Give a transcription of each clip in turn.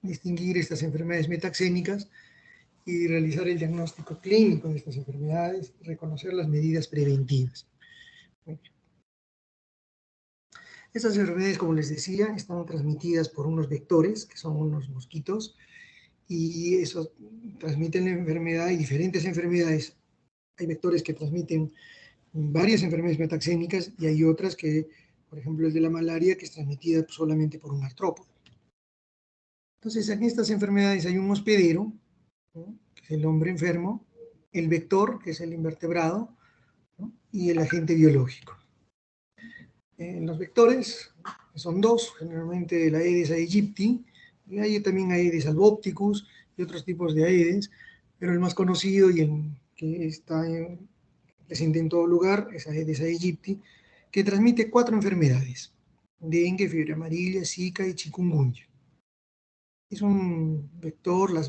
distinguir estas enfermedades metaxénicas y realizar el diagnóstico clínico de estas enfermedades, reconocer las medidas preventivas. Estas enfermedades, como les decía, están transmitidas por unos vectores, que son unos mosquitos, y esos transmiten la enfermedad y diferentes enfermedades. Hay vectores que transmiten varias enfermedades metaxénicas y hay otras que, por ejemplo, el de la malaria, que es transmitida solamente por un artrópodo. Entonces, en estas enfermedades hay un hospedero, ¿no?, que es el hombre enfermo, el vector, que es el invertebrado, ¿no?, y el agente biológico. Los vectores son dos, generalmente la Aedes aegypti, y hay también Aedes albopticus y otros tipos de Aedes, pero el más conocido y el que está presente en todo lugar es Aedes aegypti, que transmite 4 enfermedades: dengue, fiebre amarilla, zika y chikungunya. Es un vector, las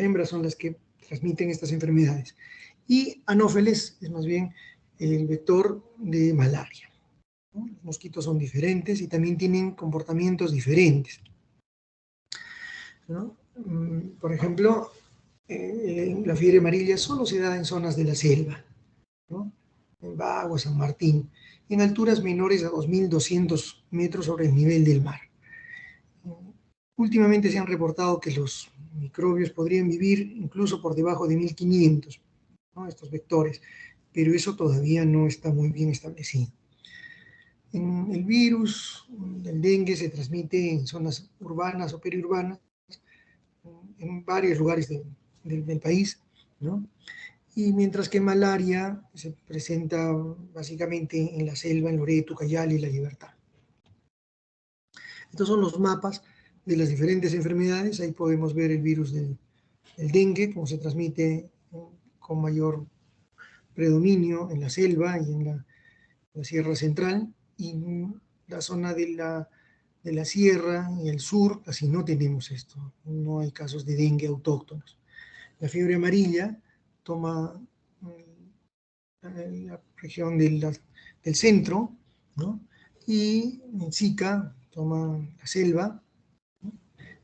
hembras son las que transmiten estas enfermedades. Y Anófeles es más bien el vector de malaria. Los mosquitos son diferentes y también tienen comportamientos diferentes, ¿no? Por ejemplo, la fiebre amarilla solo se da en zonas de la selva, ¿no?, en Bagua, San Martín, en alturas menores a 2.200 metros sobre el nivel del mar. Últimamente se han reportado que los microbios podrían vivir incluso por debajo de 1.500, ¿no?, estos vectores, pero eso todavía no está muy bien establecido. El virus del dengue se transmite en zonas urbanas o periurbanas, en varios lugares del país, ¿no? Y mientras que malaria se presenta básicamente en la selva, en Loreto, Cayali y La Libertad. Estos son los mapas de las diferentes enfermedades. Ahí podemos ver el virus del dengue, cómo se transmite con mayor predominio en la selva y en la Sierra Central, y la zona de la sierra y el sur casi no tenemos esto, no hay casos de dengue autóctonos. La fiebre amarilla toma la región del centro, ¿no?, y en Zika toma la selva, ¿no?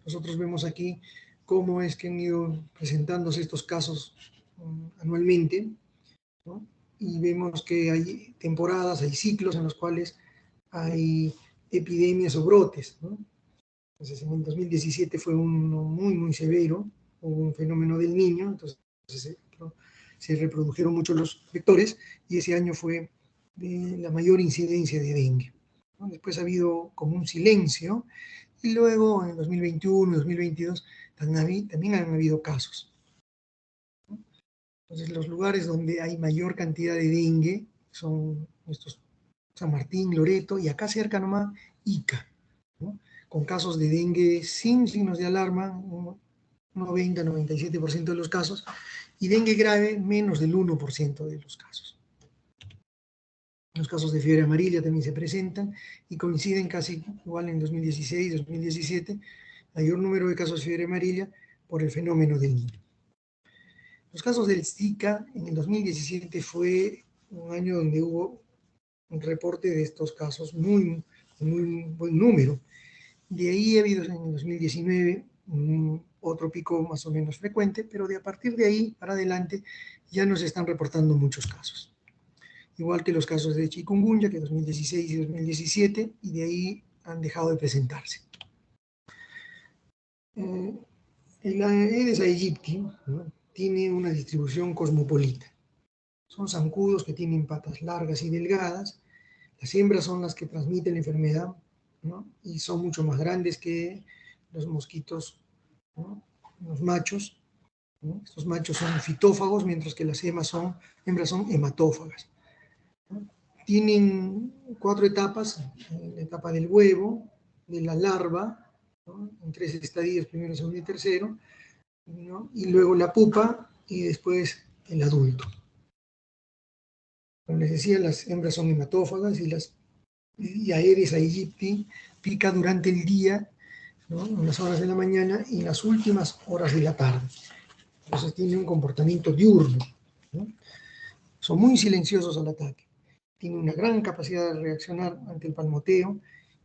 Nosotros vemos aquí cómo es que han ido presentándose estos casos anualmente, ¿no? Y vemos que hay temporadas, hay ciclos en los cuales hay epidemias o brotes, ¿no? Entonces, en el 2017 fue uno muy, muy severo, hubo un fenómeno del Niño, entonces se reprodujeron mucho los vectores, y ese año fue de la mayor incidencia de dengue, ¿no? Después ha habido como un silencio, y luego en 2021 y 2022 también han habido casos. Entonces, los lugares donde hay mayor cantidad de dengue son estos: San Martín, Loreto, y acá cerca nomás, Ica, ¿no?, con casos de dengue sin signos de alarma, un 90-97% de los casos, y dengue grave, menos del 1% de los casos. Los casos de fiebre amarilla también se presentan y coinciden casi igual en 2016, 2017, mayor número de casos de fiebre amarilla por el fenómeno del Niño. Los casos del Zika en el 2017 fue un año donde hubo un reporte de estos casos muy buen número. De ahí ha habido en el 2019 otro pico más o menos frecuente, pero a partir de ahí para adelante ya no se están reportando muchos casos. Igual que los casos de chikungunya, que 2016 y 2017, y de ahí han dejado de presentarse. El Aedes aegypti, ¿no?, tiene una distribución cosmopolita. Son zancudos que tienen patas largas y delgadas. Las hembras son las que transmiten la enfermedad, ¿no?, y son mucho más grandes que los mosquitos, ¿no?, los machos, ¿no? Estos machos son fitófagos, mientras que las hembras son hematófagas, ¿no? Tienen 4 etapas: la etapa del huevo, de la larva, ¿no?, en 3 estadios, primero, segundo y tercero, ¿no?, y luego la pupa y después el adulto. Como les decía, las hembras son hematófagas y Aedes aegypti pica durante el día, ¿no?, en las horas de la mañana y en las últimas horas de la tarde. Entonces tiene un comportamiento diurno, ¿no? Son muy silenciosos al ataque, tienen una gran capacidad de reaccionar ante el palmoteo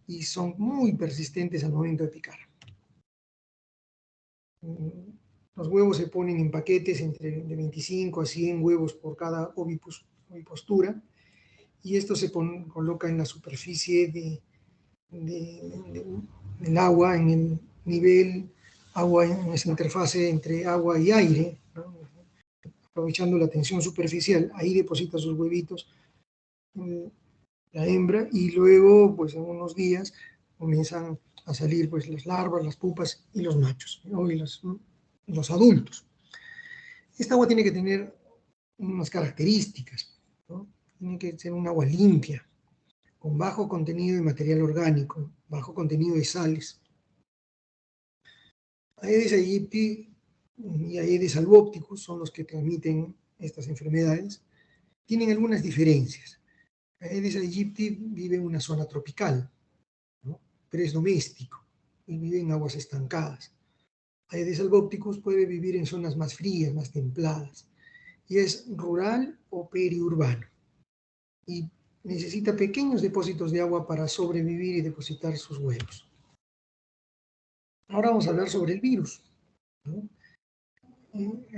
y son muy persistentes al momento de picar. Los huevos se ponen en paquetes de 25 a 100 huevos por cada ovipostura, y esto se coloca en la superficie del agua, en el nivel agua, en esa interfase entre agua y aire, ¿no? Aprovechando la tensión superficial. Ahí deposita sus huevitos la hembra, y luego, pues en unos días, comienzan a salir pues las larvas, las pupas y los machos, ¿no? Y los adultos. Esta agua tiene que tener unas características, ¿no? Tiene que ser un agua limpia, con bajo contenido de material orgánico, bajo contenido de sales. Aedes aegypti y Aedes albopticus son los que transmiten estas enfermedades. Tienen algunas diferencias. Aedes aegypti vive en una zona tropical, ¿no? Pero es doméstico y vive en aguas estancadas. Aedes albopticus puede vivir en zonas más frías, más templadas, y es rural o periurbano, y necesita pequeños depósitos de agua para sobrevivir y depositar sus huevos. Ahora vamos a hablar sobre el virus, ¿no?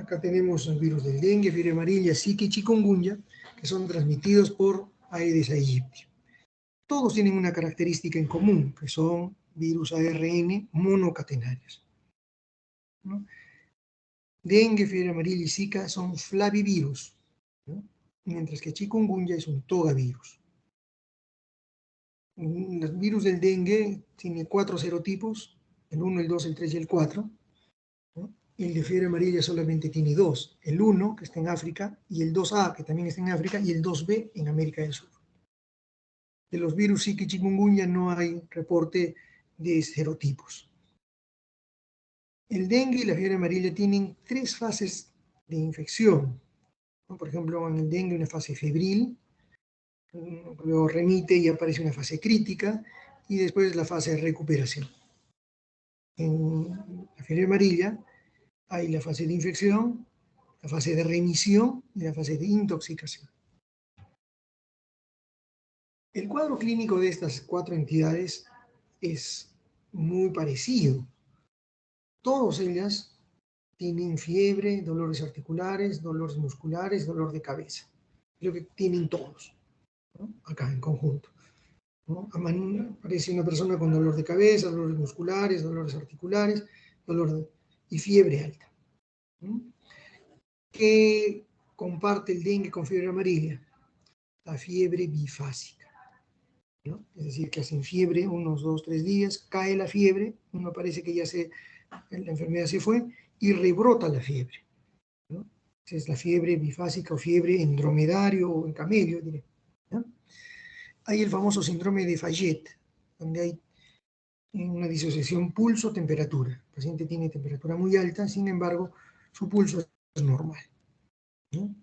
Acá tenemos el virus del dengue, fiebre amarilla, zika y chikungunya, que son transmitidos por Aedes aegypti. Todos tienen una característica en común, que son virus ARN monocatenarios, ¿no? Dengue, fiebre amarilla y zika son flavivirus, ¿no? Mientras que chikungunya es un togavirus. El virus del dengue tiene 4 serotipos, el 1, el 2, el 3 y el 4, ¿no? El de fiebre amarilla solamente tiene 2, el 1, que está en África, y el 2A, que también está en África, y el 2B en América del Sur. De los virus Zika y chikungunya no hay reporte de serotipos. El dengue y la fiebre amarilla tienen 3 fases de infección, ¿no? Por ejemplo, en el dengue una fase febril, luego remite y aparece una fase crítica, y después la fase de recuperación. En la fiebre amarilla hay la fase de infección, la fase de remisión y la fase de intoxicación. El cuadro clínico de estas 4 entidades es muy parecido. Todas ellas tienen fiebre, dolores articulares, dolores musculares, dolor de cabeza. Es lo que tienen todos, ¿no? Acá en conjunto, ¿no? Aparece una persona con dolor de cabeza, dolores musculares, dolores articulares, y fiebre alta, ¿no? ¿Qué comparte el dengue con fiebre amarilla? La fiebre bifásica, ¿no? Es decir, que hacen fiebre unos 2, 3 días, cae la fiebre, uno parece que la enfermedad se fue, y rebrota la fiebre, ¿no? Esa es la fiebre bifásica o fiebre en dromedario o en camello, diré, ¿no? Hay el famoso síndrome de Fayette, donde hay una disociación pulso-temperatura. El paciente tiene temperatura muy alta, sin embargo, su pulso es normal, ¿no?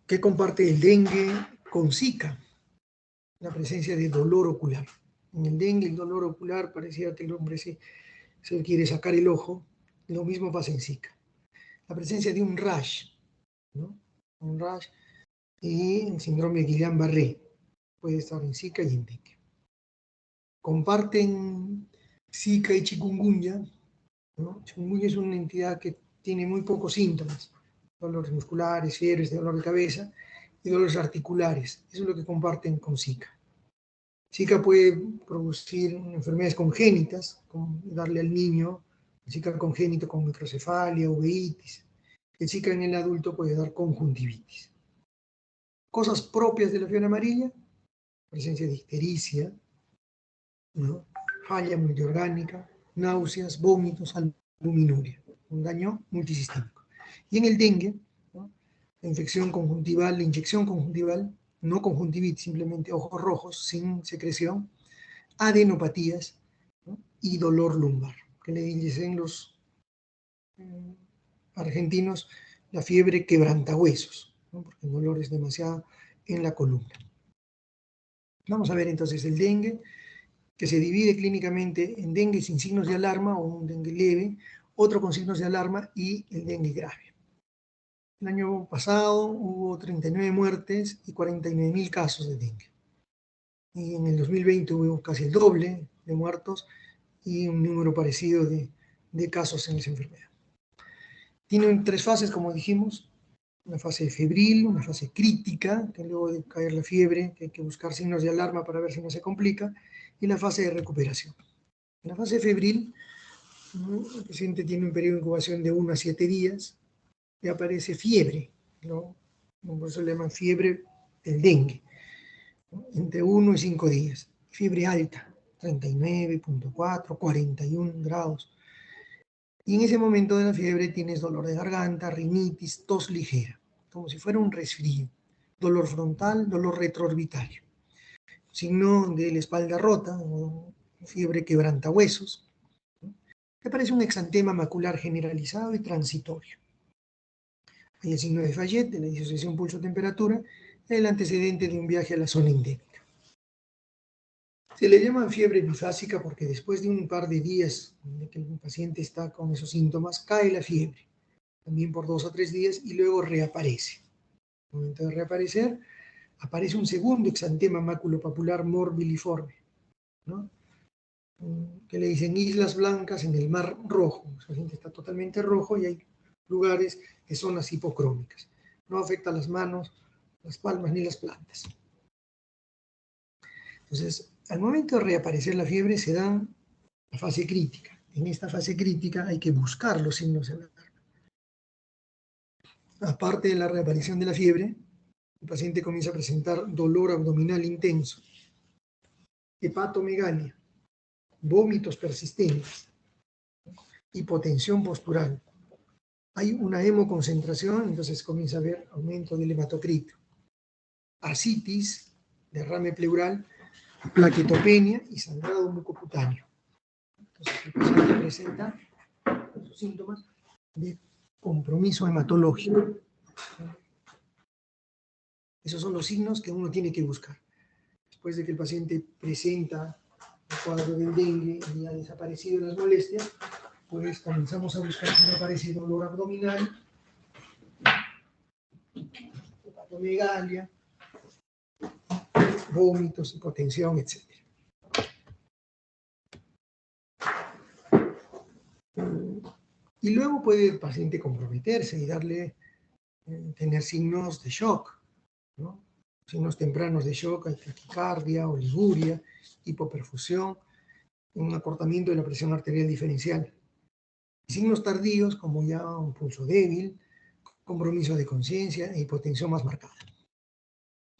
¿Qué comparte el dengue con Zika? La presencia de dolor ocular. En el dengue, el dolor ocular parecía que el hombre se quiere sacar el ojo. Lo mismo pasa en Zika. La presencia de un rash, ¿no? Un rash, y el síndrome de Guillain-Barré puede estar en Zika y en dengue. Comparten Zika y chikungunya, ¿no? Chikungunya es una entidad que tiene muy pocos síntomas: dolores musculares, fiebres, dolor de cabeza y dolores articulares. Eso es lo que comparten con Zika. Zika puede producir enfermedades congénitas, como darle al niño Zika congénito con microcefalia, uveitis. El Zika en el adulto puede dar conjuntivitis. Cosas propias de la fiebre amarilla: presencia de ictericia, ¿no? Falla multiorgánica, náuseas, vómitos, albuminuria, un daño multisistémico. Y en el dengue, ¿no? La infección conjuntival, la inyección conjuntival, no conjuntivitis, simplemente ojos rojos sin secreción, adenopatías, ¿no? Y dolor lumbar, que le dicen los argentinos la fiebre quebrantahuesos, ¿no? Porque el dolor es demasiado en la columna. Vamos a ver entonces el dengue, que se divide clínicamente en dengue sin signos de alarma o un dengue leve, otro con signos de alarma y el dengue grave. El año pasado hubo 39 muertes y 49.000 casos de dengue. Y en el 2020 hubo casi el doble de muertos y un número parecido de de casos en esa enfermedad. Tienen 3 fases, como dijimos: una fase febril, una fase crítica, que luego de caer la fiebre, que hay que buscar signos de alarma para ver si no se complica, y la fase de recuperación. En la fase febril, el paciente tiene un periodo de incubación de 1 a 7 días y aparece fiebre, ¿no? Por eso le llaman fiebre del dengue, ¿no? Entre 1 y 5 días. Fiebre alta, 39.4, 41 grados. Y en ese momento de la fiebre tienes dolor de garganta, rinitis, tos ligera, como si fuera un resfrío, dolor frontal, dolor retroorbitario, signo de la espalda rota, o fiebre quebrantahuesos. Te aparece un exantema macular generalizado y transitorio. Hay el signo de Fayet, de la disociación pulso-temperatura, el antecedente de un viaje a la zona endémica. Se le llama fiebre bifásica porque después de un par de días de que el paciente está con esos síntomas, cae la fiebre, también por 2 o 3 días, y luego reaparece. En el momento de reaparecer, aparece un segundo exantema maculopapular morbiliforme, ¿no? Que le dicen islas blancas en el mar rojo. El paciente está totalmente rojo y hay lugares que son las hipocrómicas. No afecta a las manos, las palmas ni las plantas. Entonces, al momento de reaparecer la fiebre se da la fase crítica. En esta fase crítica hay que buscar los signos de alarma. Aparte de la reaparición de la fiebre, el paciente comienza a presentar dolor abdominal intenso, hepatomegalia, vómitos persistentes, hipotensión postural. Hay una hemoconcentración, entonces comienza a haber aumento del hematocrito, ascitis, derrame pleural, plaquetopenia y sangrado mucocutáneo. Entonces el paciente presenta los síntomas de compromiso hematológico. Esos son los signos que uno tiene que buscar. Después de que el paciente presenta el cuadro del dengue y ha desaparecido las molestias, pues comenzamos a buscar si no aparece dolor abdominal, hepatomegalia, vómitos, hipotensión, etc. Y luego puede el paciente comprometerse y tener signos de shock, ¿no? Signos tempranos de shock, hay taquicardia, oliguria, hipoperfusión, un acortamiento de la presión arterial diferencial. Signos tardíos como ya un pulso débil, compromiso de conciencia e hipotensión más marcada.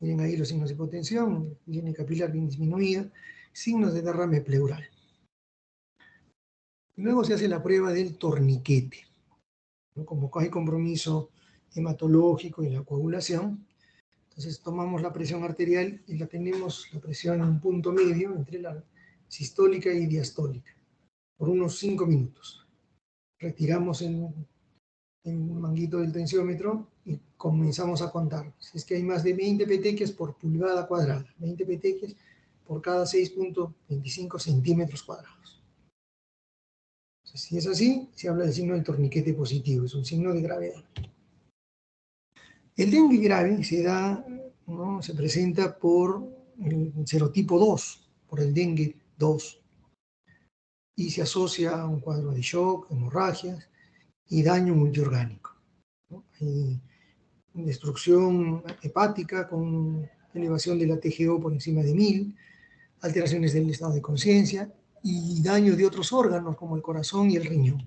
Miren ahí los signos de hipotensión, línea capilar bien disminuida, signos de derrame pleural. Y luego se hace la prueba del torniquete, ¿no? Como hay compromiso hematológico y la coagulación, entonces tomamos la presión arterial y la tenemos la presión en un punto medio entre la sistólica y diastólica, por unos 5 minutos. Retiramos el manguito del tensiómetro y comenzamos a contar. Si es que hay más de 20 petequias por pulgada cuadrada, 20 petequias por cada 6.25 centímetros cuadrados. Entonces, si es así, se habla del signo del torniquete positivo, es un signo de gravedad. El dengue grave se da, ¿no? Se presenta por el serotipo 2, por el dengue 2, y se asocia a un cuadro de shock, hemorragias y daño multiorgánico, ¿no? Hay destrucción hepática con elevación de la TGO por encima de 1000, alteraciones del estado de conciencia y daño de otros órganos como el corazón y el riñón.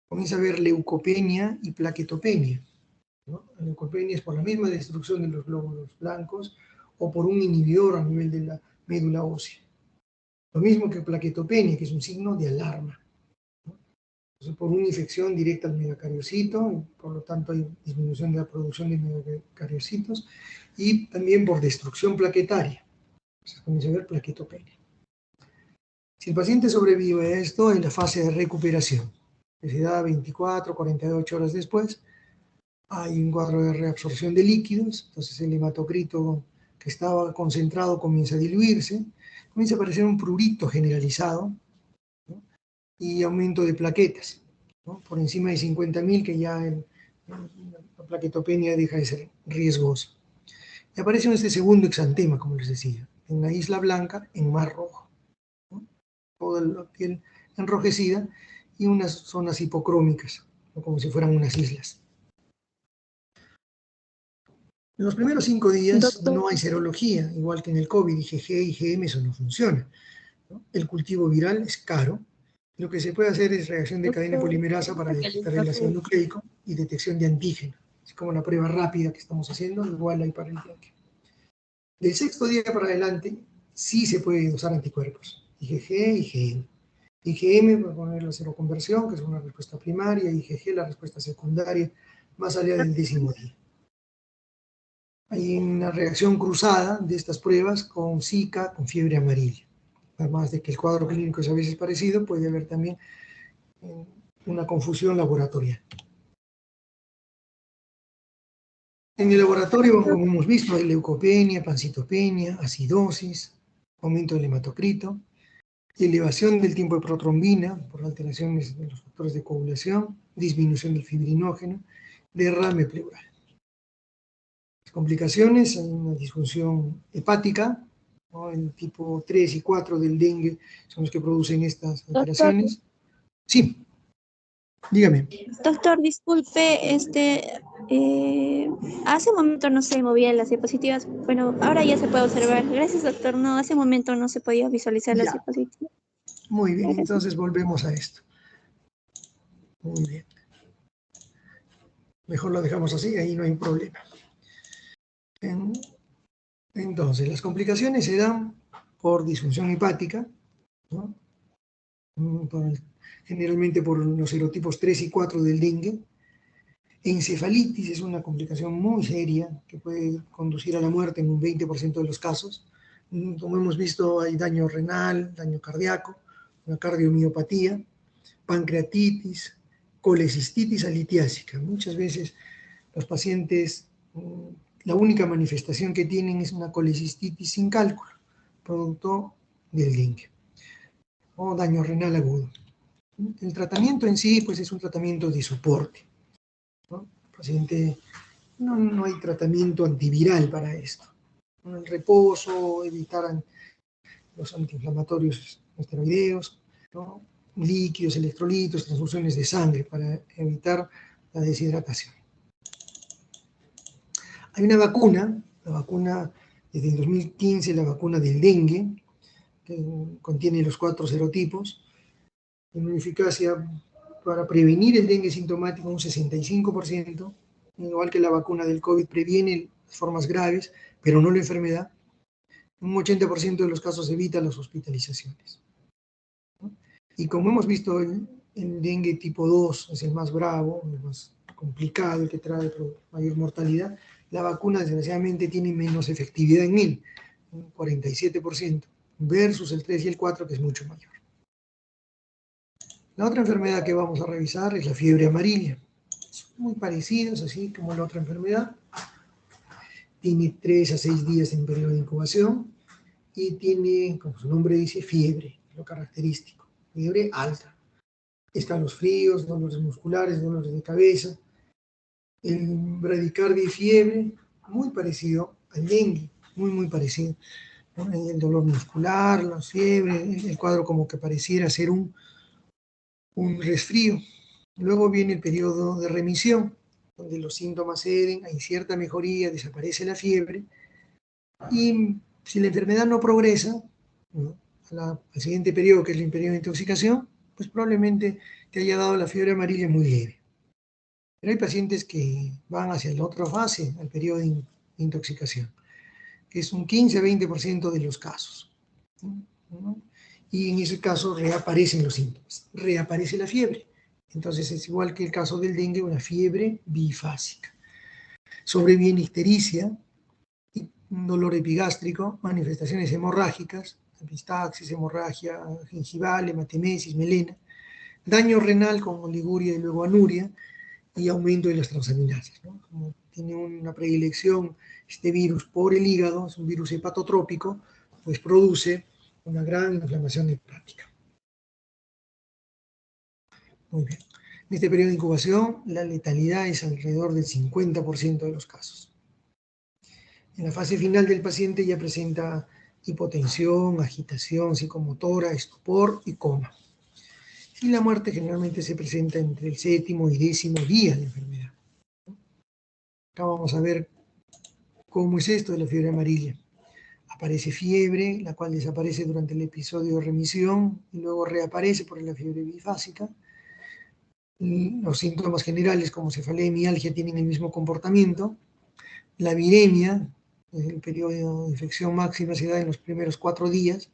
Comienza a haber leucopenia y plaquetopenia, ¿no? La leucopenia es por la misma destrucción de los glóbulos blancos o por un inhibidor a nivel de la médula ósea. Lo mismo que plaquetopenia, que es un signo de alarma, ¿no? Entonces, por una infección directa al megacariocito, y por lo tanto hay disminución de la producción de megacariocitos, y también por destrucción plaquetaria. Se comienza a ver plaquetopenia. Si el paciente sobrevive a esto, en la fase de recuperación, que se da 24, 48 horas después, hay un cuadro de reabsorción de líquidos, entonces el hematocrito que estaba concentrado comienza a diluirse, comienza a aparecer un prurito generalizado, ¿no? Y aumento de plaquetas, ¿no? Por encima de 50.000, que ya la plaquetopenia deja de ser riesgosa. Y aparece este segundo exantema, como les decía, en la isla blanca, en mar rojo, ¿no? Toda la piel enrojecida y unas zonas hipocrómicas, como si fueran unas islas. En los primeros 5 días no hay serología, igual que en el COVID, IgG, IgM, eso no funciona, ¿no? El cultivo viral es caro. Lo que se puede hacer es reacción de cadena polimerasa para detectar el ácido nucleico y detección de antígeno, así como la prueba rápida que estamos haciendo, igual hay para el dengue. Del 6º día para adelante, sí se puede usar anticuerpos, IgG, IgM. IgM, para poner la seroconversión, que es una respuesta primaria, IgG, la respuesta secundaria, más allá del 10º día. Hay una reacción cruzada de estas pruebas con Zika, con fiebre amarilla. Además de que el cuadro clínico es a veces parecido, puede haber también una confusión laboratorial. En el laboratorio, como hemos visto, hay leucopenia, pancitopenia, acidosis, aumento del hematocrito, elevación del tiempo de protrombina por alteraciones de los factores de coagulación, disminución del fibrinógeno, derrame pleural. Las complicaciones, hay una disfunción hepática, ¿no? El tipo 3 y 4 del dengue son los que producen estas alteraciones. Doctor. Sí, dígame. Doctor, disculpe, hace un momento no se movían las diapositivas. Bueno, ahora ya se puede observar. Gracias, doctor. No, hace un momento no se podía visualizar las diapositivas. Muy bien, entonces volvemos a esto. Muy bien. Mejor lo dejamos así, ahí no hay problema. Entonces, las complicaciones se dan por disfunción hepática, ¿no? Generalmente por los serotipos 3 y 4 del dengue. Encefalitis es una complicación muy seria que puede conducir a la muerte en un 20% de los casos. Como hemos visto, hay daño renal, daño cardíaco, una cardiomiopatía, pancreatitis, colecistitis alitiásica. Muchas veces los pacientes, la única manifestación que tienen es una colecistitis sin cálculo, producto del dengue, o daño renal agudo. El tratamiento en sí, pues es un tratamiento de soporte, ¿no? El paciente, no hay tratamiento antiviral para esto. El reposo, evitar los antiinflamatorios esteroideos, ¿no? Líquidos, electrolitos, transfusiones de sangre para evitar la deshidratación. Hay una vacuna, la vacuna desde el 2015, la vacuna del dengue, que contiene los 4 serotipos, tiene una eficacia para prevenir el dengue sintomático un 65%, igual que la vacuna del COVID previene las formas graves, pero no la enfermedad. Un 80% de los casos evita las hospitalizaciones. Y como hemos visto, el dengue tipo 2 es el más bravo, el más complicado, el que trae mayor mortalidad. La vacuna, desgraciadamente, tiene menos efectividad en él, un 47%, versus el 3 y el 4, que es mucho mayor. La otra enfermedad que vamos a revisar es la fiebre amarilla. Son muy parecidos, así como la otra enfermedad. Tiene 3 a 6 días en periodo de incubación y tiene, como su nombre dice, fiebre, lo característico, fiebre alta. Escalofríos, dolores musculares, dolores de cabeza. El bradicardia y fiebre, muy parecido al dengue, muy parecido. El dolor muscular, la fiebre, el cuadro como que pareciera ser un resfrío. Luego viene el periodo de remisión, donde los síntomas ceden, hay cierta mejoría, desaparece la fiebre, y si la enfermedad no progresa, ¿no?, al siguiente periodo, que es el periodo de intoxicación, pues probablemente te haya dado la fiebre amarilla muy leve. Pero hay pacientes que van hacia la otra fase, al periodo de intoxicación, que es un 15-20% de los casos, ¿no? Y en ese caso reaparecen los síntomas, reaparece la fiebre. Entonces es igual que el caso del dengue, una fiebre bifásica. Sobreviene ictericia, un dolor epigástrico, manifestaciones hemorrágicas, epistaxis, hemorragia gingival, hematemesis, melena, daño renal con oliguria y luego anuria, y aumento de las transaminasas, ¿no? Como tiene una predilección este virus por el hígado, es un virus hepatotrópico, pues produce una gran inflamación hepática. Muy bien. En este periodo de incubación, la letalidad es alrededor del 50% de los casos. En la fase final del paciente ya presenta hipotensión, agitación psicomotora, estupor y coma. Y la muerte generalmente se presenta entre el 7º y 10º día de enfermedad. Acá vamos a ver cómo es esto de la fiebre amarilla. Aparece fiebre, la cual desaparece durante el episodio de remisión y luego reaparece por la fiebre bifásica. Los síntomas generales como cefalea y mialgia tienen el mismo comportamiento. La viremia, el periodo de infección máxima, se da en los primeros 4 días.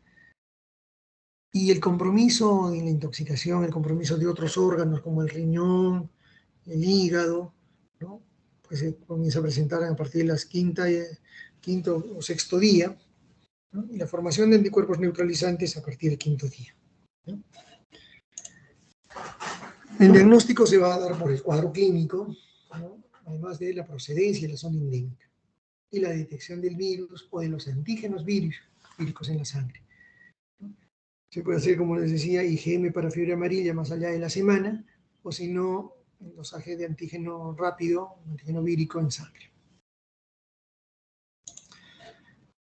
Y el compromiso de la intoxicación, el compromiso de otros órganos como el riñón, el hígado, ¿no? Pues se comienza a presentar a partir de las quinto o 6º día, ¿no? Y la formación de anticuerpos neutralizantes a partir del 5º día, ¿no? El diagnóstico se va a dar por el cuadro clínico, ¿no? Además de la procedencia de la zona endémica y la detección del virus o de los antígenos víricos en la sangre. Se puede hacer, como les decía, IgM para fiebre amarilla más allá de la semana, o si no, el dosaje de antígeno rápido, antígeno vírico en sangre.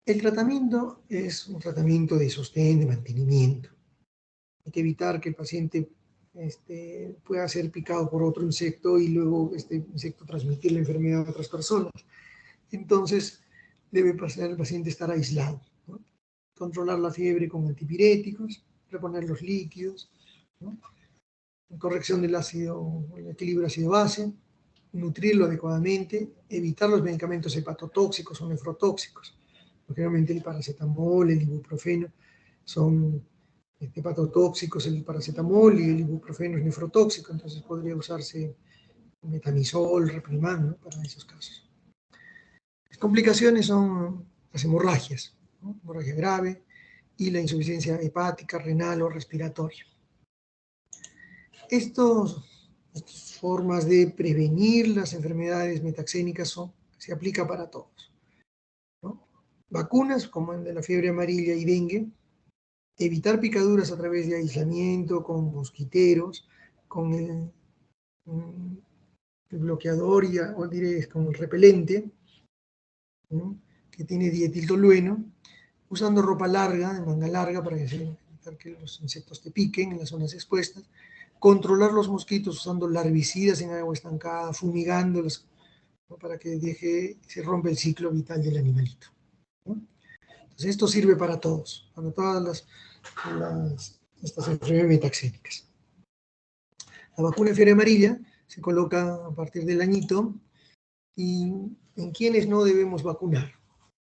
El tratamiento es un tratamiento de sostén, de mantenimiento. Hay que evitar que el paciente pueda ser picado por otro insecto y luego este insecto transmitir la enfermedad a otras personas. Entonces, debe pasar el paciente estar aislado, ¿no? Controlar la fiebre con antipiréticos, reponer los líquidos, ¿no? Corrección del ácido, el equilibrio ácido-base, nutrirlo adecuadamente, evitar los medicamentos hepatotóxicos o nefrotóxicos. Generalmente el paracetamol, el ibuprofeno son hepatotóxicos, el paracetamol, y el ibuprofeno es nefrotóxico, entonces podría usarse metamizol, Replimán, ¿no? Para esos casos. Las complicaciones son las hemorragias, ¿no? Hemorragia grave y la insuficiencia hepática, renal o respiratoria. Estas formas de prevenir las enfermedades metaxénicas se aplica para todos, ¿no? Vacunas como el de la fiebre amarilla y dengue, evitar picaduras a través de aislamiento con mosquiteros, con el bloqueador o diré con el repelente, ¿no? Que tiene dietiltolueno, usando ropa larga, de manga larga, para evitar que los insectos te piquen en las zonas expuestas. Controlar los mosquitos usando larvicidas en agua estancada, fumigándolos, ¿no? Para que se rompa el ciclo vital del animalito, ¿no? Entonces esto sirve para todos, para todas estas enfermedades metaxénicas. La vacuna de fiebre amarilla se coloca a partir del añito. ¿Y en quiénes no debemos vacunar?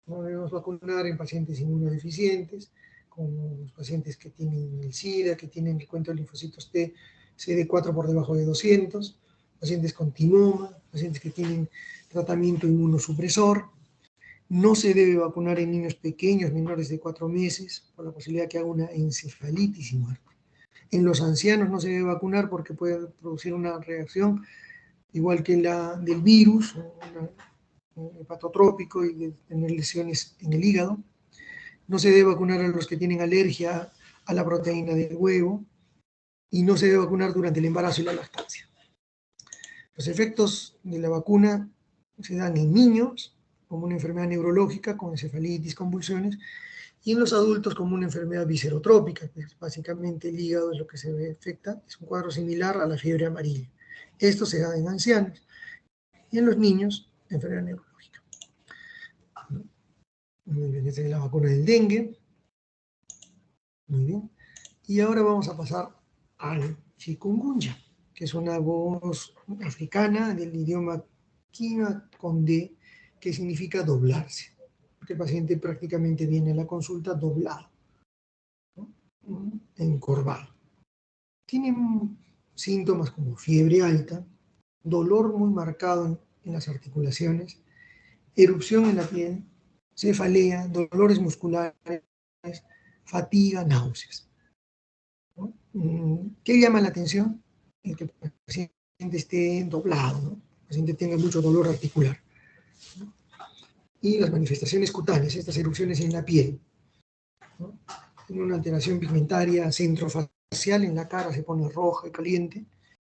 No debemos vacunar en pacientes inmunodeficientes, como los pacientes que tienen el SIDA, que tienen el cuento de linfocitos T, CD4 por debajo de 200, pacientes con timoma, pacientes que tienen tratamiento inmunosupresor. No se debe vacunar en niños pequeños, menores de 4 meses, por la posibilidad de que haga una encefalitis y muerte. En los ancianos no se debe vacunar porque puede producir una reacción igual que la del virus, hepatotrópico, y de tener lesiones en el hígado. No se debe vacunar a los que tienen alergia a la proteína del huevo, y no se debe vacunar durante el embarazo y la lactancia. Los efectos de la vacuna se dan en niños como una enfermedad neurológica con encefalitis, convulsiones, y en los adultos como una enfermedad viscerotrópica, que es básicamente el hígado es lo que se afecta. Es un cuadro similar a la fiebre amarilla. Esto se da en ancianos y en los niños, enfermedad neurológica. Muy bien, esta es la vacuna del dengue. Muy bien. Y ahora vamos a pasar al chikungunya, que es una voz africana del idioma Kina Condé, que significa doblarse, porque el paciente prácticamente viene a la consulta doblado, ¿no? Encorvado. Tienen síntomas como fiebre alta, dolor muy marcado en las articulaciones, erupción en la piel, cefalea, dolores musculares, fatiga, náuseas, ¿no? ¿Qué llama la atención? El que el paciente esté doblado, ¿no? El paciente tenga mucho dolor articular, ¿no? Y las manifestaciones cutáneas, estas erupciones en la piel, ¿no? En una alteración pigmentaria centrofacial, en la cara se pone roja y caliente,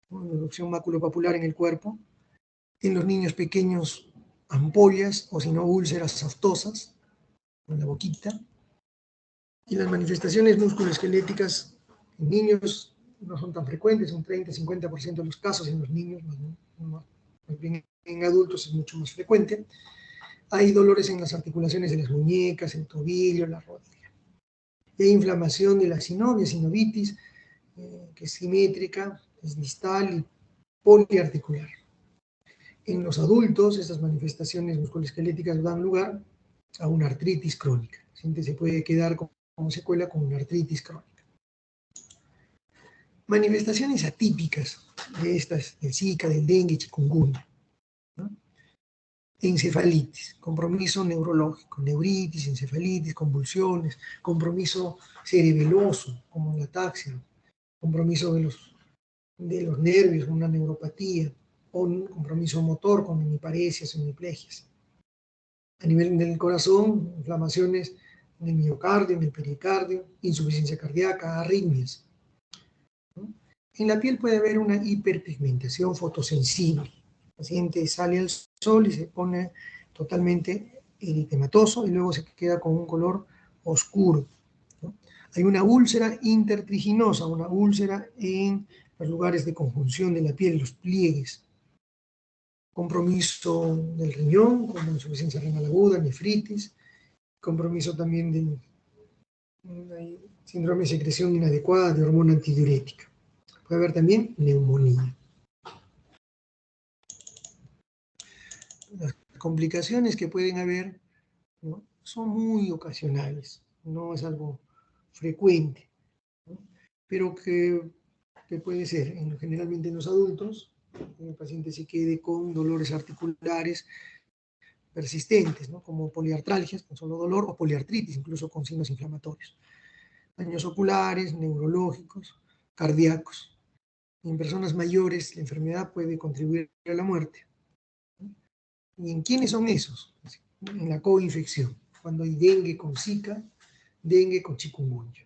¿no? Una erupción maculopapular en el cuerpo. En los niños pequeños, ampollas o si no úlceras aftosas en la boquita. Y las manifestaciones musculoesqueléticas en niños no son tan frecuentes, un 30-50% de los casos en los niños, más bien en adultos es mucho más frecuente. Hay dolores en las articulaciones de las muñecas, el tobillo, la rodilla. Y hay inflamación de la sinovia, sinovitis, que es simétrica, es distal y poliarticular. En los adultos, estas manifestaciones musculoesqueléticas dan lugar a una artritis crónica. El paciente se puede quedar como secuela con una artritis crónica. Manifestaciones atípicas de estas, del Zika, del dengue, chikungunya, ¿no? Encefalitis, compromiso neurológico, neuritis, encefalitis, convulsiones, compromiso cerebeloso, como la ataxia, compromiso de los nervios, una neuropatía, o un compromiso motor con hemiparesias, hemiplegias. A nivel del corazón, inflamaciones en el miocardio, en el pericardio, insuficiencia cardíaca, arritmias. En la piel puede haber una hiperpigmentación fotosensible. El paciente sale al sol y se pone totalmente eritematoso y luego se queda con un color oscuro, ¿no? Hay una úlcera intertriginosa, una úlcera en los lugares de conjunción de la piel, los pliegues. Compromiso del riñón, como insuficiencia renal aguda, nefritis. Compromiso también de síndrome de secreción inadecuada de hormona antidiurética. Puede haber también neumonía. Las complicaciones que pueden haber, ¿no?, son muy ocasionales, no es algo frecuente, ¿no?, pero que puede ser, generalmente en los adultos, el paciente se quede con dolores articulares persistentes, ¿no?, como poliartralgias, con solo dolor, o poliartritis, incluso con signos inflamatorios. Daños oculares, neurológicos, cardíacos. En personas mayores, la enfermedad puede contribuir a la muerte. ¿Y en quiénes son esos? En la coinfección, cuando hay dengue con Zika, dengue con chikungunya.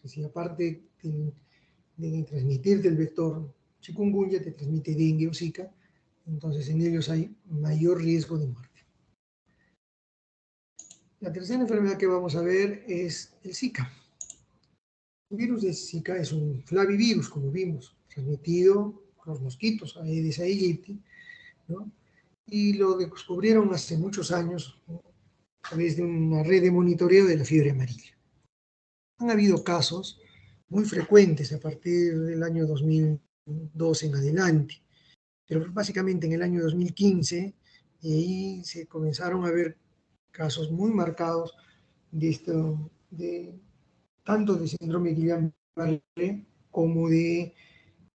Si aparte de transmitirte el vector chikungunya, te transmite dengue o Zika, entonces en ellos hay mayor riesgo de muerte. La tercera enfermedad que vamos a ver es el Zika. El virus de Zika es un flavivirus, como vimos, transmitido por los mosquitos, Aedes aegypti, ¿no? Y lo descubrieron hace muchos años a través de una red de monitoreo de la fiebre amarilla. Han habido casos muy frecuentes a partir del año 2002 en adelante, pero básicamente en el año 2015, y ahí se comenzaron a ver casos muy marcados tanto de síndrome de Guillain-Barré como de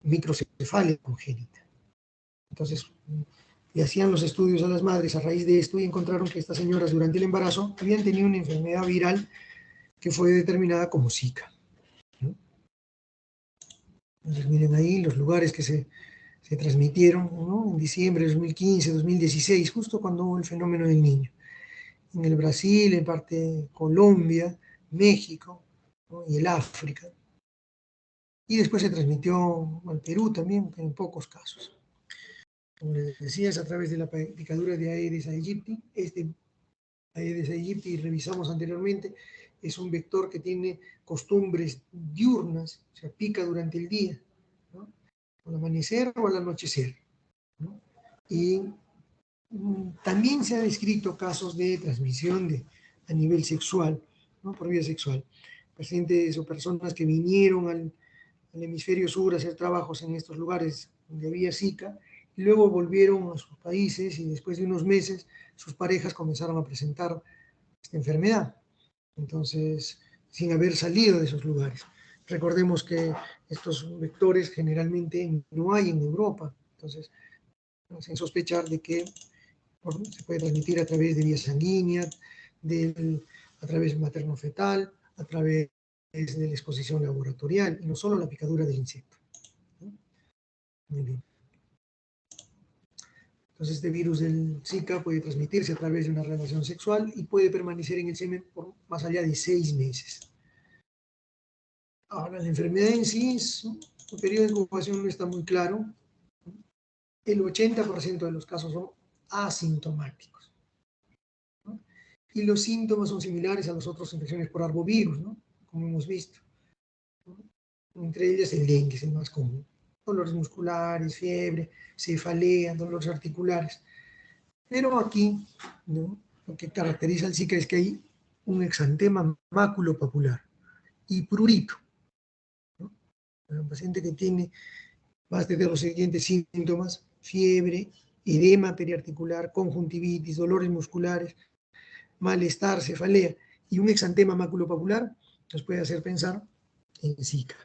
microcefalia congénita. Entonces, le hacían los estudios a las madres a raíz de esto y encontraron que estas señoras durante el embarazo habían tenido una enfermedad viral que fue determinada como Zika, ¿no? Entonces, miren ahí los lugares que se transmitieron, ¿no?, en diciembre de 2015, 2016, justo cuando hubo el fenómeno del niño. En el Brasil, en parte de Colombia, México, ¿no?, y el África. Y después se transmitió al Perú también, en pocos casos. Como les decía, es a través de la picadura de Aedes aegypti. Este Aedes aegypti, revisamos anteriormente, es un vector que tiene costumbres diurnas, o sea, pica durante el día, ¿no?, al amanecer o al anochecer, ¿no? Y también se han descrito casos de transmisión a nivel sexual, ¿no?, por vía sexual. Pacientes o personas que vinieron al hemisferio sur a hacer trabajos en estos lugares donde había Zika, y luego volvieron a sus países y después de unos meses sus parejas comenzaron a presentar esta enfermedad. Entonces, sin haber salido de esos lugares. Recordemos que estos vectores generalmente no hay en Europa, entonces, sin sospechar de que se puede transmitir a través de vía sanguínea, a través materno-fetal, a través de la exposición laboratorial, y no solo la picadura del insecto, ¿no? Muy bien. Entonces, este virus del Zika puede transmitirse a través de una relación sexual y puede permanecer en el semen por más allá de 6 meses. Ahora, la enfermedad en sí, su periodo de incubación no está muy claro. El 80% de los casos son asintomáticos, ¿no? Y los síntomas son similares a las otras infecciones por arbovirus, ¿no?, como hemos visto, ¿no? Entre ellas el dengue es el más común. Dolores musculares, fiebre, cefalea, dolores articulares. Pero aquí, ¿no?, lo que caracteriza al Zika es que hay un exantema maculopapular y prurito, ¿no? Un paciente que tiene más de los siguientes síntomas: fiebre, edema periarticular, conjuntivitis, dolores musculares, malestar, cefalea y un exantema maculopapular, nos puede hacer pensar en Zika.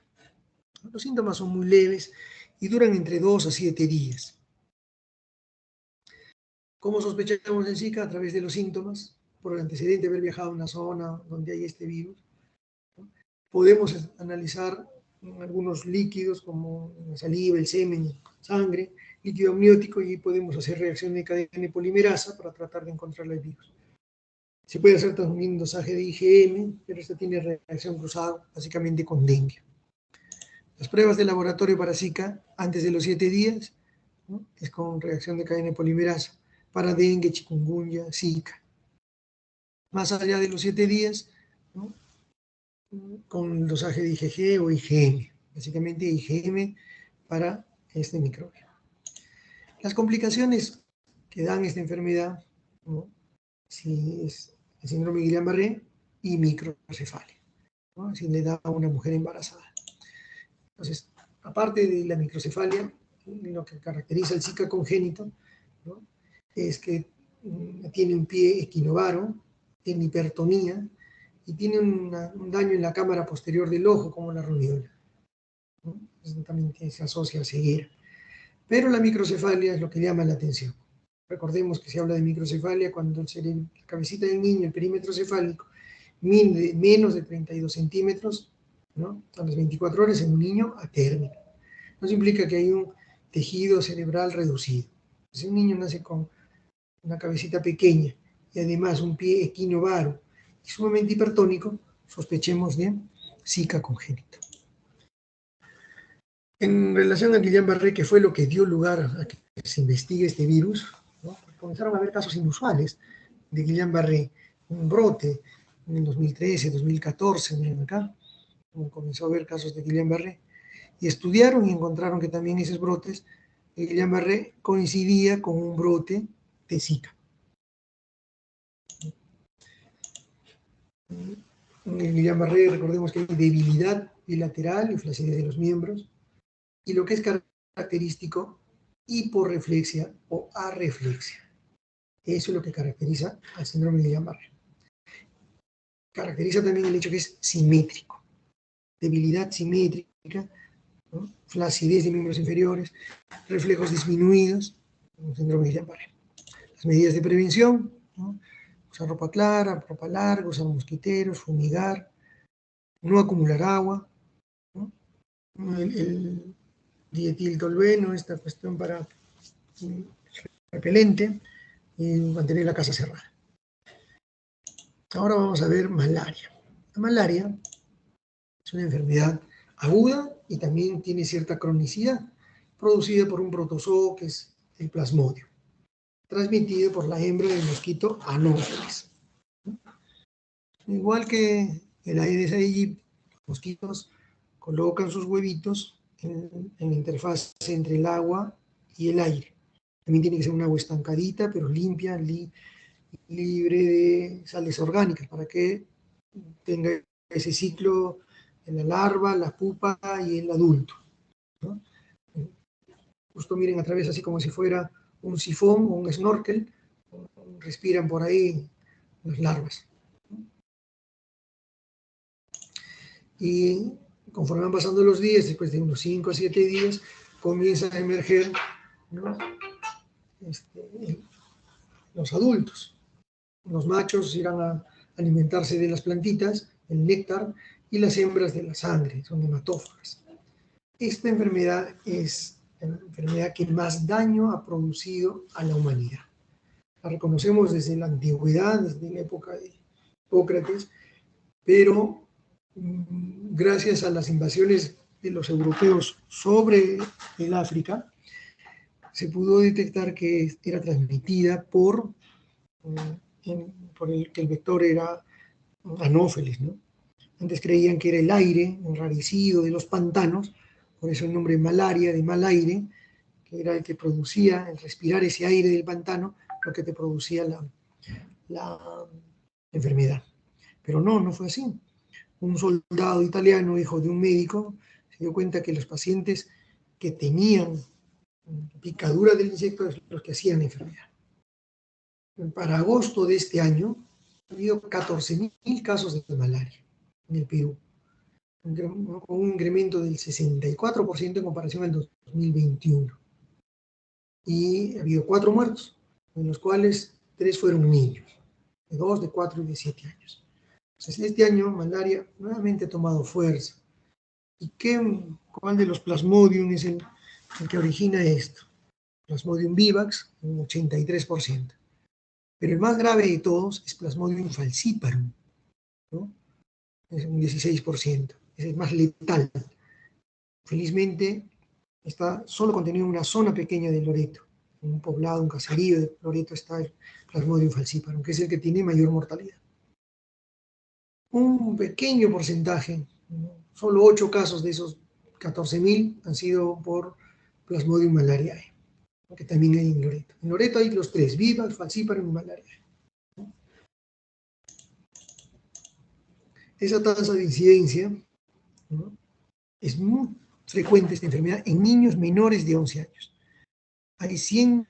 Los síntomas son muy leves y duran entre 2 a 7 días. ¿Cómo sospechamos en Zika? A través de los síntomas, por el antecedente de haber viajado a una zona donde hay este virus. Podemos analizar algunos líquidos como la saliva, el semen, sangre, líquido amniótico, y podemos hacer reacción de cadena polimerasa para tratar de encontrar el virus. Se puede hacer también dosaje de IgM, pero esta tiene reacción cruzada básicamente con dengue. Las pruebas de laboratorio para Zika antes de los 7 días, ¿no?, es con reacción de cadena polimerasa para dengue, chikungunya, Zika. Más allá de los 7 días, ¿no?, con dosaje de IgG o IgM, básicamente IgM para este microbio. Las complicaciones que dan esta enfermedad, ¿no?, si es el síndrome de Guillain-Barré y microcefalia, ¿no?, si le da a una mujer embarazada. Entonces, aparte de la microcefalia, lo que caracteriza el Zika congénito, ¿no?, es que tiene un pie equinovaro, tiene hipertonía y tiene un daño en la cámara posterior del ojo, como la rodiola, ¿no? Eso también se asocia a ceguera. Pero la microcefalia es lo que llama la atención. Recordemos que se habla de microcefalia cuando la cabecita del niño, el perímetro cefálico, mide menos de 32 centímetros, ¿no?, a las 24 horas en un niño a término. Eso implica que hay un tejido cerebral reducido. Si un niño nace con una cabecita pequeña y además un pie equinovaro y sumamente hipertónico, sospechemos de Zika congénito. En relación a Guillain-Barré, que fue lo que dio lugar a que se investigue este virus, ¿no?, comenzaron a haber casos inusuales de Guillain-Barré, un brote en 2013, 2014, miren acá, comenzó a haber casos de Guillain-Barré, y estudiaron y encontraron que también esos brotes de Guillain-Barré coincidía con un brote de Zika. En el Guillain-Barré, recordemos que hay debilidad bilateral y flacidez de los miembros, y lo que es característico, hiporreflexia o arreflexia. Eso es lo que caracteriza al síndrome de Guillain-Barré. Caracteriza también el hecho que es simétrico, debilidad simétrica, ¿no?, flacidez de miembros inferiores, reflejos disminuidos, un síndrome de Guillain-Barré. Las medidas de prevención, ¿no?, usar ropa clara, ropa larga, usar mosquiteros, fumigar, no acumular agua, ¿no?, el dietiltolveno, esta cuestión para repelente, y mantener la casa cerrada. Ahora vamos a ver malaria. La malaria es una enfermedad aguda y también tiene cierta cronicidad, producida por un protozoo que es el plasmodio, transmitido por la hembra del mosquito Anopheles. Igual que el Aedes aegypti, los mosquitos colocan sus huevitos en la interfaz entre el agua y el aire. También tiene que ser un agua estancadita, pero limpia, libre de sales orgánicas, para que tenga ese ciclo en la larva, la pupa y el adulto, ¿no? Justo miren a través, así como si fuera un sifón o un snorkel, respiran por ahí las larvas. Y conforme van pasando los días, después de unos 5 a 7 días, comienzan a emerger, ¿no?, los adultos. Los machos irán a alimentarse de las plantitas, el néctar, y las hembras de la sangre, son hematófagas. Esta enfermedad es la enfermedad que más daño ha producido a la humanidad. La reconocemos desde la antigüedad, desde la época de Hipócrates, pero gracias a las invasiones de los europeos sobre el África, se pudo detectar que era transmitida por el que el vector era Anófeles, ¿no? Antes creían que era el aire enrarecido de los pantanos, por eso el nombre malaria, de mal aire, que era el que producía, el respirar ese aire del pantano, lo que te producía la enfermedad. Pero no fue así. Un soldado italiano, hijo de un médico, se dio cuenta que los pacientes que tenían picadura del insecto es los que hacían la enfermedad. Para agosto de este año, ha habido 14.000 casos de malaria en el Perú, con un incremento del 64% en comparación al 2021. Y ha habido 4 muertos, en los cuales 3 fueron niños, de 2, de 4 y de 7 años. Entonces, este año malaria nuevamente ha tomado fuerza. ¿Y cuál de los Plasmodium es el que origina esto? Plasmodium vivax, un 83%. Pero el más grave de todos es Plasmodium falciparum, ¿no? Es un 16%. Es el más letal. Felizmente, está solo contenido en una zona pequeña de Loreto. En un poblado, un caserío de Loreto está el Plasmodium falciparum, que es el que tiene mayor mortalidad. Un pequeño porcentaje, ¿no? Solo 8 casos de esos 14.000 han sido por Plasmodium malariae, que también hay en Loreto. En Loreto hay los 3, vivax, falciparum y malariae. Esa tasa de incidencia, ¿no? Es muy frecuente esta enfermedad en niños menores de 11 años. Hay 100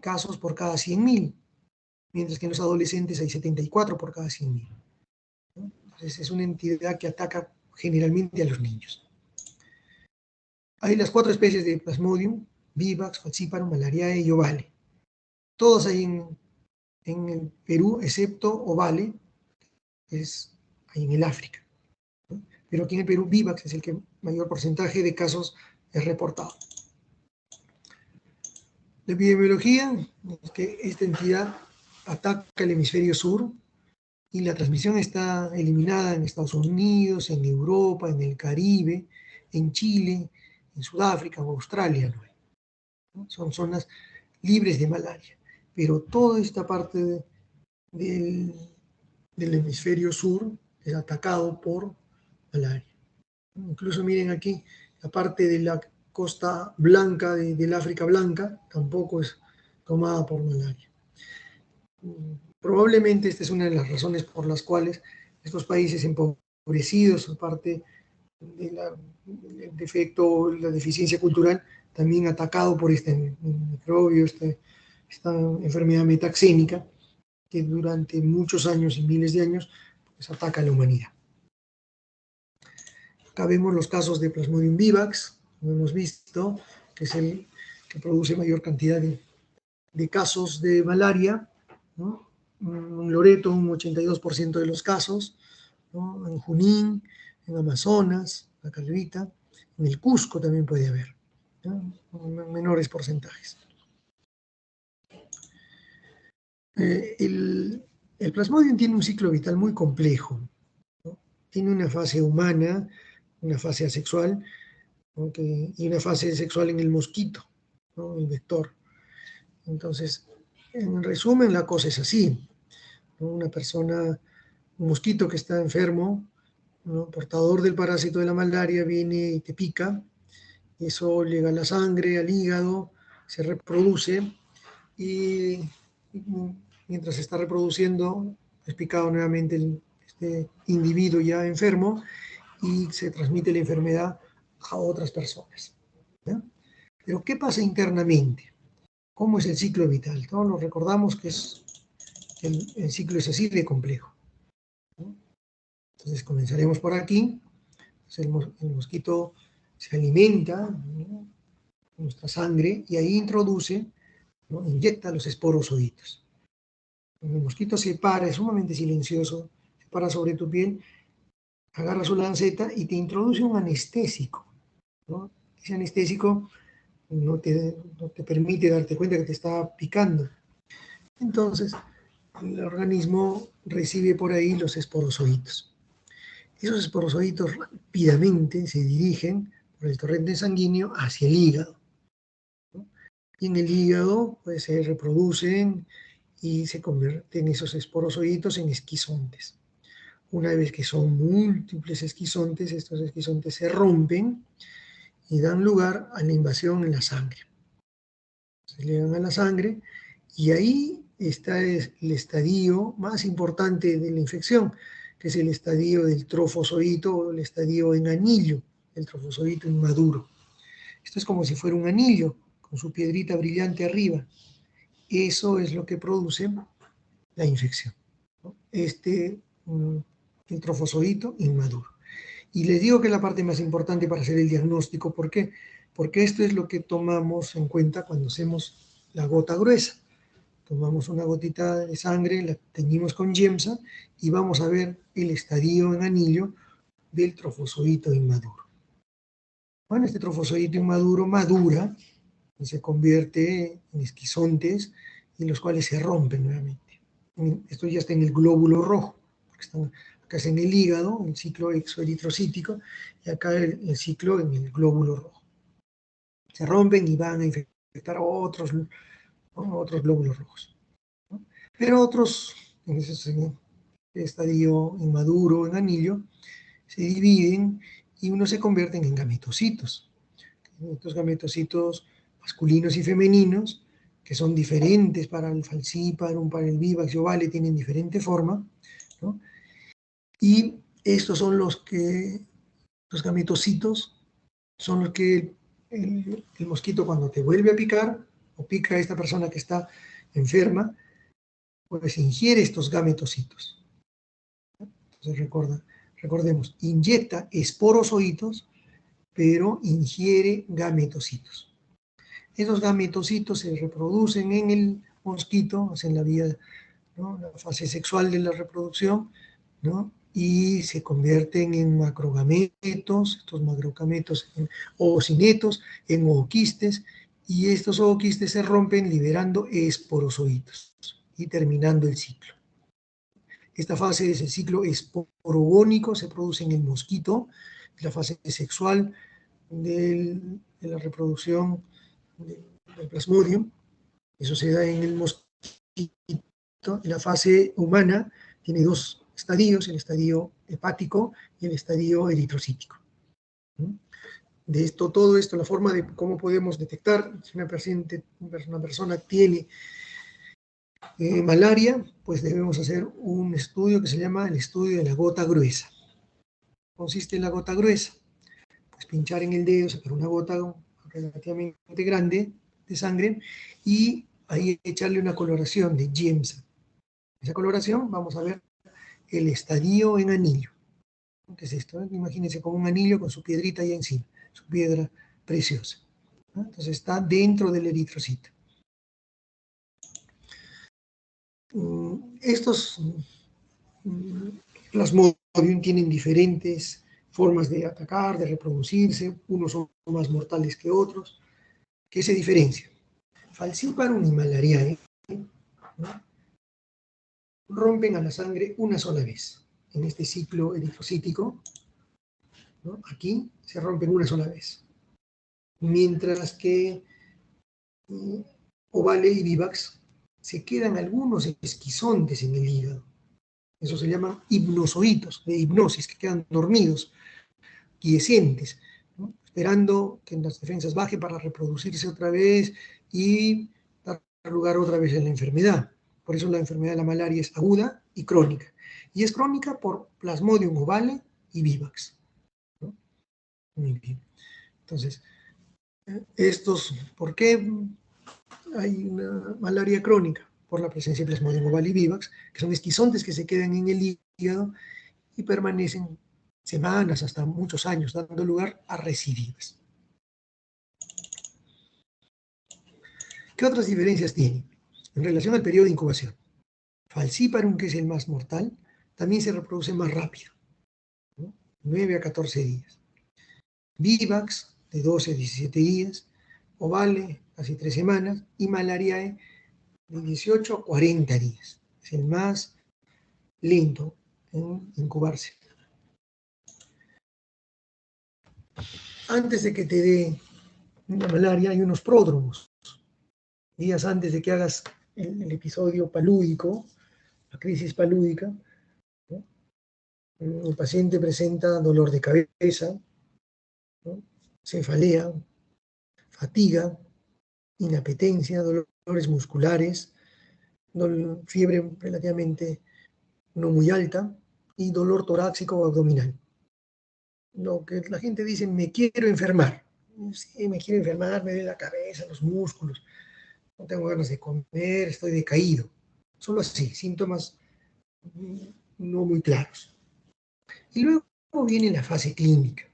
casos por cada 100.000, mientras que en los adolescentes hay 74 por cada 100.000. ¿No? Entonces es una entidad que ataca generalmente a los niños. Hay las 4 especies de Plasmodium, vivax, falciparum, malariae y ovale. Todas hay en el Perú, excepto ovale, que hay en el África. ¿No? Pero aquí en el Perú, vivax es el que mayor porcentaje de casos es reportado. La epidemiología es que esta entidad ataca el hemisferio sur y la transmisión está eliminada en Estados Unidos, en Europa, en el Caribe, en Chile, en Sudáfrica o Australia. ¿No? Son zonas libres de malaria. Pero toda esta parte del hemisferio sur es atacado por malaria. Incluso miren aquí, la parte de la costa blanca del África blanca tampoco es tomada por malaria. Probablemente esta es una de las razones por las cuales estos países empobrecidos, aparte del defecto, la deficiencia cultural, también atacado por este microbio, esta enfermedad metaxénica, que durante muchos años y miles de años pues, ataca a la humanidad. Acá vemos los casos de Plasmodium vivax, como hemos visto, que es el que produce mayor cantidad de casos de malaria, ¿no? En Loreto un 82% de los casos, ¿no? En Junín, en Amazonas, la Calvita, en el Cusco también puede haber, ¿no? Menores porcentajes. El Plasmodium tiene un ciclo vital muy complejo, ¿no? Tiene una fase humana, una fase asexual, ¿no? Y una fase sexual en el mosquito, ¿no? El vector. Entonces, en resumen, la cosa es así, ¿no? Una persona, un mosquito que está enfermo, ¿no? Portador del parásito de la malaria, viene y te pica, y eso llega a la sangre, al hígado, se reproduce, y mientras se está reproduciendo, es picado nuevamente este individuo ya enfermo, y se transmite la enfermedad a otras personas. ¿Ya? Pero ¿qué pasa internamente? ¿Cómo es el ciclo vital? Todos lo recordamos que el ciclo es así de complejo, ¿no? Entonces comenzaremos por aquí. Entonces, el mosquito se alimenta, ¿no? Nuestra sangre y ahí introduce, ¿no? Inyecta los esporozoitos. Cuando el mosquito se para, es sumamente silencioso, se para sobre tu piel, agarra su lanceta y te introduce un anestésico, ¿no? Ese anestésico no te permite darte cuenta que te está picando. Entonces, el organismo recibe por ahí los esporozoitos. Esos esporozoitos rápidamente se dirigen por el torrente sanguíneo hacia el hígado, ¿no? Y en el hígado pues, se reproducen y se convierten esos esporozoitos en esquizontes. Una vez que son múltiples esquizontes, estos esquizontes se rompen y dan lugar a la invasión en la sangre. Se llegan a la sangre y ahí está el estadio más importante de la infección, que es el estadio del trofozoito o el estadio en anillo, el trofozoito inmaduro. Esto es como si fuera un anillo con su piedrita brillante arriba. Eso es lo que produce la infección, ¿no? El trofozoito inmaduro. Y les digo que es la parte más importante para hacer el diagnóstico. ¿Por qué? Porque esto es lo que tomamos en cuenta cuando hacemos la gota gruesa. Tomamos una gotita de sangre, la teñimos con Giemsa y vamos a ver el estadio en anillo del trofozoito inmaduro. Bueno, este trofozoito inmaduro madura y se convierte en esquizontes y los cuales se rompen nuevamente. Esto ya está en el glóbulo rojo, porque acá es en el hígado, el ciclo exoeritrocítico, y acá el ciclo en el glóbulo rojo. Se rompen y van a infectar otros glóbulos rojos, ¿no? Pero otros, en ese estadio inmaduro, en anillo, se dividen y unos se convierten en gametocitos. Estos gametocitos masculinos y femeninos, que son diferentes para el falciparum, para el vivax y ovale, tienen diferente forma, ¿no? Y estos son los gametocitos son los que el mosquito cuando te vuelve a picar, o pica a esta persona que está enferma, pues ingiere estos gametocitos. Entonces recordemos, inyecta esporozoitos, pero ingiere gametocitos. Esos gametocitos se reproducen en el mosquito, hacen la vía, ¿no?, la fase sexual de la reproducción, ¿no?, y se convierten en macrogametos, estos macrogametos en oocinetos, en ooquistes, y estos ooquistes se rompen liberando esporozoitos y terminando el ciclo. Esta fase es el ciclo esporogónico, se produce en el mosquito, la fase sexual de la reproducción del plasmodium. Eso se da en el mosquito. En la fase humana tiene dos estadios, el estadio hepático y el estadio eritrocítico. De esto, todo esto, la forma de cómo podemos detectar si una persona tiene malaria, pues debemos hacer un estudio que se llama el estudio de la gota gruesa. Consiste en la gota gruesa, pues pinchar en el dedo, sacar una gota relativamente grande de sangre y ahí echarle una coloración de Giemsa. Esa coloración vamos a ver el estadio en anillo. ¿Qué es esto? Imagínense como un anillo con su piedrita ahí encima, su piedra preciosa, ¿no? Entonces está dentro del eritrocito. Estos plasmodium tienen diferentes formas de atacar, de reproducirse, unos son más mortales que otros. ¿Qué se diferencia? Falciparum y malariae, ¿no?, rompen a la sangre una sola vez. En este ciclo eritrocítico, ¿no?, aquí se rompen una sola vez. Mientras que ovale y vivax se quedan algunos esquizontes en el hígado. Eso se llama hipnozoitos, de hipnosis, que quedan dormidos, quiescentes, ¿no?, esperando que las defensas bajen para reproducirse otra vez y dar lugar otra vez a la enfermedad. Por eso la enfermedad de la malaria es aguda y crónica. Y es crónica por Plasmodium ovale y vivax, ¿no? Muy bien. Entonces, ¿por qué hay una malaria crónica? Por la presencia de Plasmodium ovale y vivax, que son esquizontes que se quedan en el hígado y permanecen semanas hasta muchos años, dando lugar a recidivas. ¿Qué otras diferencias tiene? En relación al periodo de incubación, Falciparum, que es el más mortal, también se reproduce más rápido, ¿no?, 9 a 14 días. Vivax, de 12 a 17 días. Ovale, casi 3 semanas. Y Malariae, de 18 a 40 días. Es el más lento en incubarse. Antes de que te dé una malaria, hay unos pródromos. Días antes de que hagas el episodio palúdico, la crisis palúdica, ¿no?, El paciente presenta dolor de cabeza, ¿no? Cefalea, fatiga, inapetencia, dolores musculares, fiebre relativamente no muy alta y dolor torácico o abdominal. Lo que la gente dice, me quiero enfermar. Sí, me quiero enfermar, me duele la cabeza, los músculos, no tengo ganas de comer, estoy decaído. Solo así, síntomas no muy claros. Y luego viene la fase clínica,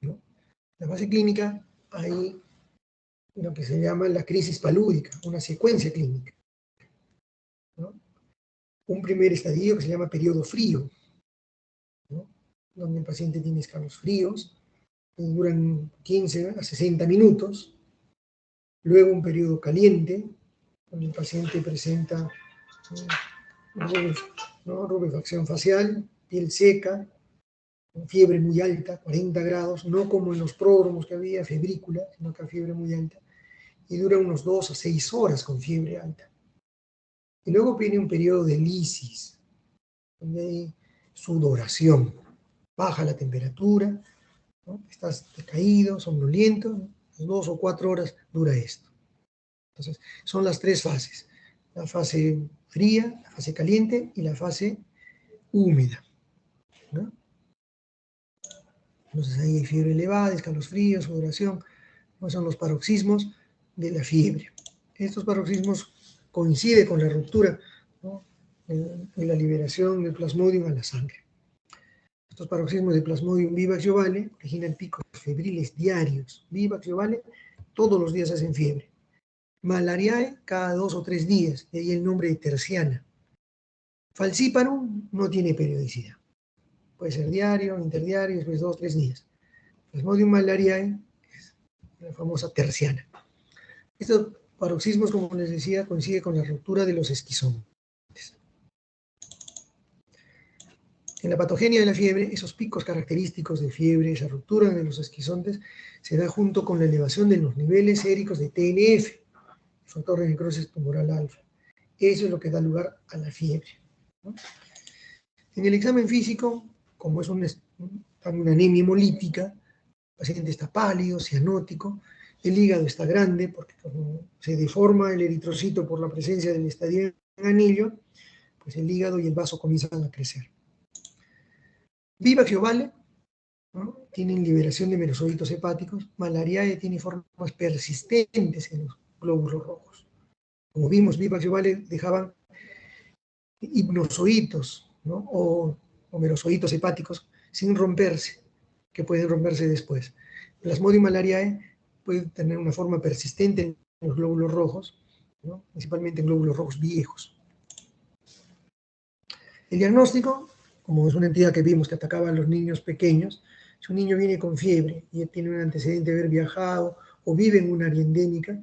¿no? La fase clínica, hay lo que se llama la crisis palúdica, una secuencia clínica, ¿no? Un primer estadio que se llama periodo frío, ¿no? Donde el paciente tiene escalofríos, duran 15 a 60 minutos. Luego un periodo caliente, donde el paciente presenta rubefacción facial, piel seca, fiebre muy alta, 40 grados, no como en los pródromos que había, febrícula, sino que fiebre muy alta, y dura unos 2 a 6 horas con fiebre alta. Y luego viene un periodo de lisis, donde hay sudoración, baja la temperatura, ¿no? Estás decaído, somnoliento, 2 o 4 horas dura esto. Entonces, son las tres fases: la fase fría, la fase caliente y la fase húmeda, ¿no? Entonces ahí hay fiebre elevada, escalofríos, sudoración, ¿no? Son los paroxismos de la fiebre. Estos paroxismos coinciden con la ruptura, ¿no?, en la liberación del plasmodium a la sangre. Estos paroxismos de Plasmodium vivax ovale originan picos febriles diarios. Vivax ovale todos los días hacen fiebre. Malariae cada 2 o 3 días, de ahí el nombre de terciana. Falciparum no tiene periodicidad. Puede ser diario, interdiario, después 2 o 3 días. Plasmodium malariae es la famosa terciana. Estos paroxismos, como les decía, coinciden con la ruptura de los esquizontes. En la patogenia de la fiebre, esos picos característicos de fiebre, esa ruptura de los esquizontes, se da junto con la elevación de los niveles séricos de TNF, factor de necrosis tumoral alfa. Eso es lo que da lugar a la fiebre, ¿no? En el examen físico, como es una anemia hemolítica, el paciente está pálido, cianótico, el hígado está grande porque como se deforma el eritrocito por la presencia del estadio en anillo, pues el hígado y el vaso comienzan a crecer. Vivax ovale, ¿no?, tienen liberación de merozoitos hepáticos. Malariae tiene formas persistentes en los glóbulos rojos. Como vimos, Vivax ovale dejaban hipnozoitos, ¿no?, o merozoitos hepáticos sin romperse, que pueden romperse después. Plasmodium malariae puede tener una forma persistente en los glóbulos rojos, ¿no?, principalmente en glóbulos rojos viejos. El diagnóstico, como es una entidad que vimos que atacaba a los niños pequeños, si un niño viene con fiebre y tiene un antecedente de haber viajado o vive en un área endémica,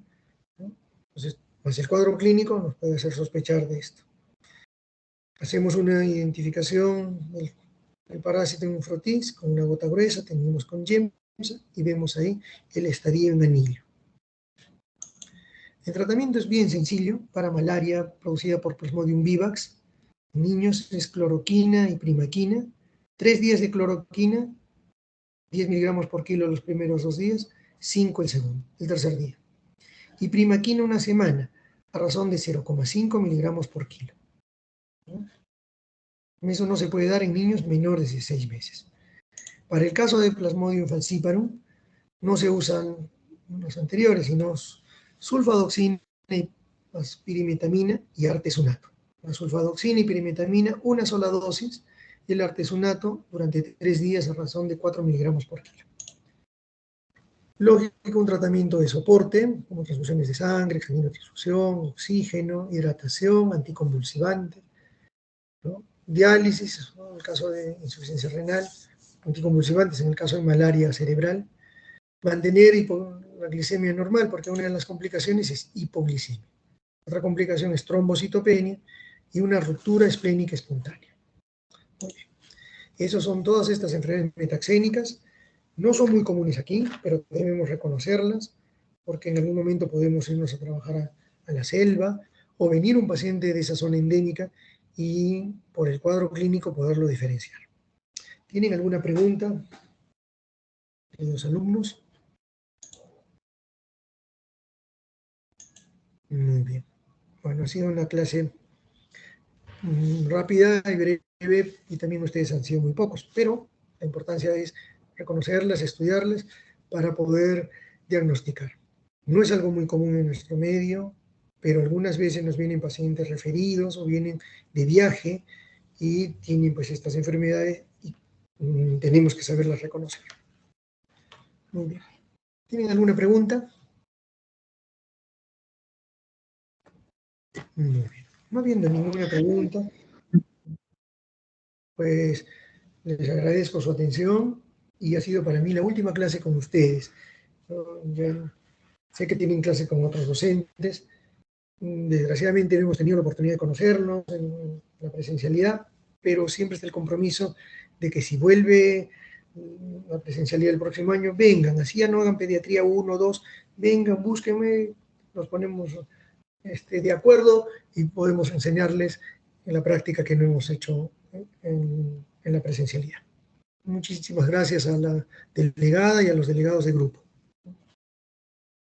¿no?, entonces, pues el cuadro clínico nos puede hacer sospechar de esto. Hacemos una identificación del parásito en un frotis con una gota gruesa, tenemos con Gemsa y vemos ahí el estadio en anillo. El tratamiento es bien sencillo para malaria producida por Plasmodium vivax. En niños es cloroquina y primaquina, 3 días de cloroquina, 10 miligramos por kilo los primeros 2 días, 5 el tercer día. Y primaquina una semana, a razón de 0,5 miligramos por kilo. Eso no se puede dar en niños menores de 6 meses. Para el caso de Plasmodium falciparum, no se usan los anteriores, sino sulfadoxina, pirimetamina y artesunato. La sulfadoxina y pirimetamina, una sola dosis, y el artesunato durante 3 días a razón de 4 miligramos por kilo. Lógico, un tratamiento de soporte, como transfusiones de sangre, examinotransfusión, oxígeno, hidratación, anticonvulsivante, ¿no?, diálisis, ¿no?, en el caso de insuficiencia renal, anticonvulsivantes en el caso de malaria cerebral, mantener la glicemia normal, porque una de las complicaciones es hipoglicemia. Otra complicación es trombocitopenia y una ruptura esplénica espontánea. Muy bien. Esas son todas estas enfermedades metaxénicas. No son muy comunes aquí, pero debemos reconocerlas, porque en algún momento podemos irnos a trabajar a la selva o venir un paciente de esa zona endémica y por el cuadro clínico poderlo diferenciar. ¿Tienen alguna pregunta de los alumnos? Muy bien. Bueno, ha sido una clase rápida y breve, y también ustedes han sido muy pocos, pero la importancia es reconocerlas, estudiarlas, para poder diagnosticar. No es algo muy común en nuestro medio, pero algunas veces nos vienen pacientes referidos o vienen de viaje y tienen pues estas enfermedades y tenemos que saberlas reconocer. Muy bien. ¿Tienen alguna pregunta? Muy bien. No habiendo ninguna pregunta, pues les agradezco su atención y ha sido para mí la última clase con ustedes. Ya sé que tienen clase con otros docentes. Desgraciadamente no hemos tenido la oportunidad de conocernos en la presencialidad, pero siempre está el compromiso de que si vuelve la presencialidad el próximo año, vengan, así ya no hagan pediatría 1 o 2, vengan, búsquenme, nos ponemos de acuerdo y podemos enseñarles en la práctica que no hemos hecho en la presencialidad. Muchísimas gracias a la delegada y a los delegados de grupo.